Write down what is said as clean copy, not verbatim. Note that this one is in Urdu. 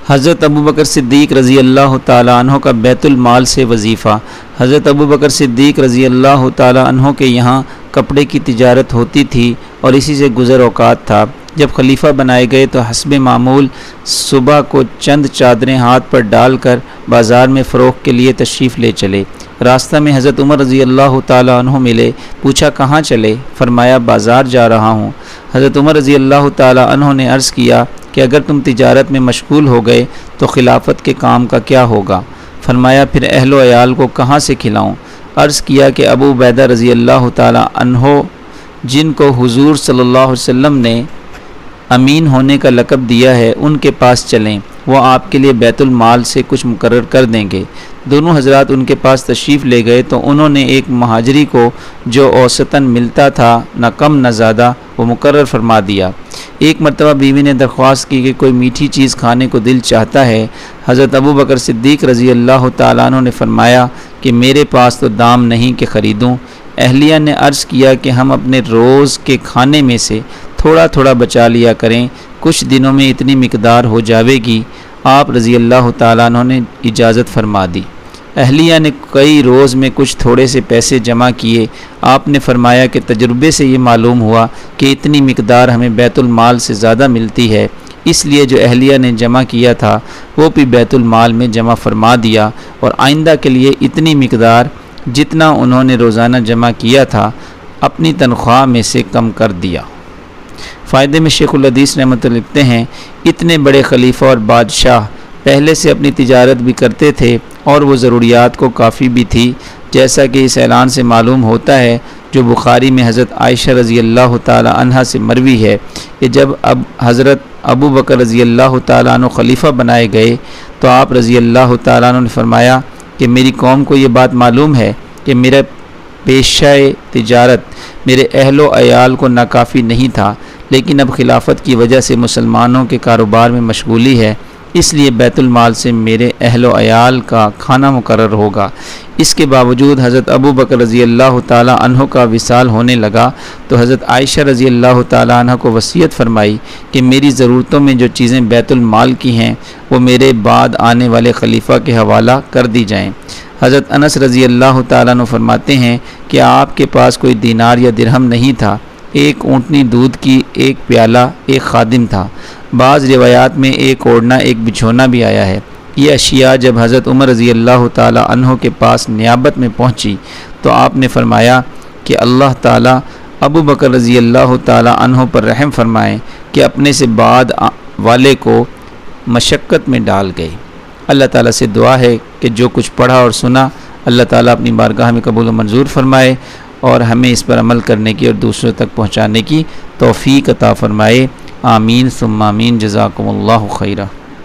حضرت ابوبکر صدیق رضی اللہ تعالیٰ عنہ کا بیت المال سے وظیفہ۔ حضرت ابوبکر صدیق رضی اللہ تعالیٰ عنہ کے یہاں کپڑے کی تجارت ہوتی تھی اور اسی سے گزر اوقات تھا۔ جب خلیفہ بنائے گئے تو حسب معمول صبح کو چند چادریں ہاتھ پر ڈال کر بازار میں فروخت کے لیے تشریف لے چلے۔ راستہ میں حضرت عمر رضی اللہ تعالیٰ عنہ ملے، پوچھا کہاں چلے؟ فرمایا بازار جا رہا ہوں۔ حضرت عمر رضی اللہ تعالیٰ عنہ نے عرض کیا کہ اگر تم تجارت میں مشغول ہو گئے تو خلافت کے کام کا کیا ہوگا؟ فرمایا پھر اہل و عیال کو کہاں سے کھلاؤں؟ عرض کیا کہ ابو عبیدہ رضی اللہ تعالیٰ عنہ جن کو حضور صلی اللہ علیہ وسلم نے امین ہونے کا لقب دیا ہے ان کے پاس چلیں، وہ آپ کے لیے بیت المال سے کچھ مقرر کر دیں گے۔ دونوں حضرات ان کے پاس تشریف لے گئے تو انہوں نے ایک مہاجری کو جو اوسطاً ملتا تھا نہ کم نہ زیادہ وہ مقرر فرما دیا۔ ایک مرتبہ بیوی نے درخواست کی کہ کوئی میٹھی چیز کھانے کو دل چاہتا ہے۔ حضرت ابوبکر صدیق رضی اللہ تعالیٰ عنہ نے فرمایا کہ میرے پاس تو دام نہیں کہ خریدوں۔ اہلیہ نے عرض کیا کہ ہم اپنے روز کے کھانے میں سے تھوڑا تھوڑا بچا لیا کریں، کچھ دنوں میں اتنی مقدار ہو جاوے گی۔ آپ رضی اللہ تعالیٰ عنہ نے اجازت فرما دی۔ اہلیہ نے کئی روز میں کچھ تھوڑے سے پیسے جمع کیے۔ آپ نے فرمایا کہ تجربے سے یہ معلوم ہوا کہ اتنی مقدار ہمیں بیت المال سے زیادہ ملتی ہے، اس لیے جو اہلیہ نے جمع کیا تھا وہ بھی بیت المال میں جمع فرما دیا اور آئندہ کے لیے اتنی مقدار جتنا انہوں نے روزانہ جمع کیا تھا اپنی تنخواہ میں سے کم کر دیا۔ فائدے میں شیخ الحدیث رحمۃ اللہ لکھتے ہیں اتنے بڑے خلیفہ اور بادشاہ پہلے سے اپنی تجارت بھی کرتے تھے اور وہ ضروریات کو کافی بھی تھی، جیسا کہ اس اعلان سے معلوم ہوتا ہے جو بخاری میں حضرت عائشہ رضی اللہ تعالی عنہا سے مروی ہے کہ جب حضرت ابو بکر رضی اللہ تعالیٰ عنہ خلیفہ بنائے گئے تو آپ رضی اللہ تعالیٰ عنہ نے فرمایا کہ میری قوم کو یہ بات معلوم ہے کہ میرا پیشہ تجارت میرے اہل و عیال کو ناکافی نہیں تھا، لیکن اب خلافت کی وجہ سے مسلمانوں کے کاروبار میں مشغولی ہے، اس لیے بیت المال سے میرے اہل و عیال کا کھانا مقرر ہوگا۔ اس کے باوجود حضرت ابو بکر رضی اللہ تعالیٰ عنہ کا وصال ہونے لگا تو حضرت عائشہ رضی اللہ تعالیٰ عنہ کو وصیت فرمائی کہ میری ضرورتوں میں جو چیزیں بیت المال کی ہیں وہ میرے بعد آنے والے خلیفہ کے حوالہ کر دی جائیں۔ حضرت انس رضی اللہ تعالیٰ عنہ فرماتے ہیں کہ آپ کے پاس کوئی دینار یا درہم نہیں تھا، ایک اونٹنی دودھ کی، ایک پیالہ، ایک خادم تھا۔ بعض روایات میں ایک اوڑھنا، ایک بچھونا بھی آیا ہے۔ یہ اشیاء جب حضرت عمر رضی اللہ تعالیٰ عنہ کے پاس نیابت میں پہنچی تو آپ نے فرمایا کہ اللہ تعالیٰ ابو بکر رضی اللہ تعالیٰ عنہ پر رحم فرمائیں کہ اپنے سے بعد والے کو مشقت میں ڈال گئے۔ اللہ تعالیٰ سے دعا ہے کہ جو کچھ پڑھا اور سنا اللہ تعالیٰ اپنی بارگاہ میں قبول و منظور فرمائے اور ہمیں اس پر عمل کرنے کی اور دوسروں تک پہنچانے کی توفیق عطا فرمائے۔ آمین ثم آمین۔ جزاکم اللہ خیرہ۔